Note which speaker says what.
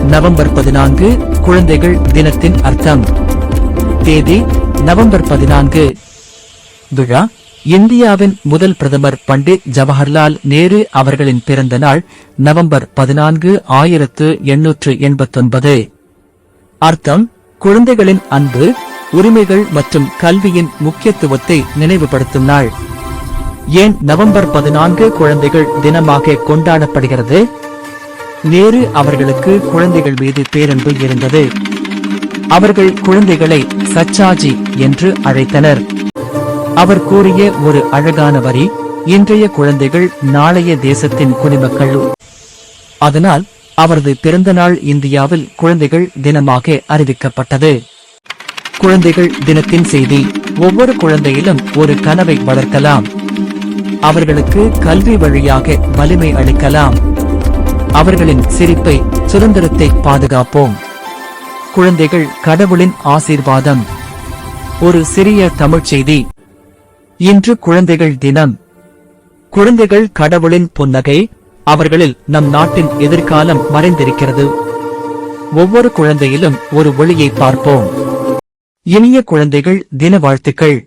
Speaker 1: November 14 குழந்தைகள் தினத்தின் அர்த்தம். தேதி நவம்பர் 14. விழா இந்தியாவின் முதல் பிரதமர் பண்டிட் ஜவஹர்லால் நேரு அவர்களின் பிறந்த நாள் நவம்பர் 14, 1889. அர்த்தம் குழந்தைகளின் அன்பு, உரிமைகள் மற்றும் கல்வியின் முக்கியத்துவத்தை நினைவுபடுத்தும் நாள். ஏன் நவம்பர் 14 குழந்தைகள் தினமாக கொண்டாடப்படுகிறது? நேரு அவர்களுக்கு குழந்தைகள் மீது பேரன்பு இருந்தது. அவர்கள் குழந்தைகளை சச்சாஜி என்று அழைத்தனர். அவர் கூறிய ஒரு அழகான வரி, இன்றைய குழந்தைகள் நாளைய தேசத்தின் குடிமக்கள். அதனால் அவரது பிறந்த நாள் இந்தியாவில் குழந்தைகள் தினமாக அறிவிக்கப்பட்டது. குழந்தைகள் தினத்தின் செய்தி: ஒவ்வொரு குழந்தையிலும் ஒரு கனவை வளர்க்கலாம். அவர்களுக்கு கல்வி வழியாக வலிமை அளிக்கலாம். அவர்களின் சிரிப்பை, சுதந்திரத்தை பாதுகாப்போம். குழந்தைகள் கடவுளின் ஆசீர்வாதம். ஒரு சிறிய தமிழ்ச் செய்தி. இன்று குழந்தைகள் தினம். குழந்தைகள் கடவுளின் புன்னகை. அவர்களில் நம் நாட்டின் எதிர்காலம் மறைந்திருக்கிறது. ஒவ்வொரு குழந்தையிலும் ஒரு ஒளியை பார்ப்போம். இனிய குழந்தைகள் தின வாழ்த்துக்கள்.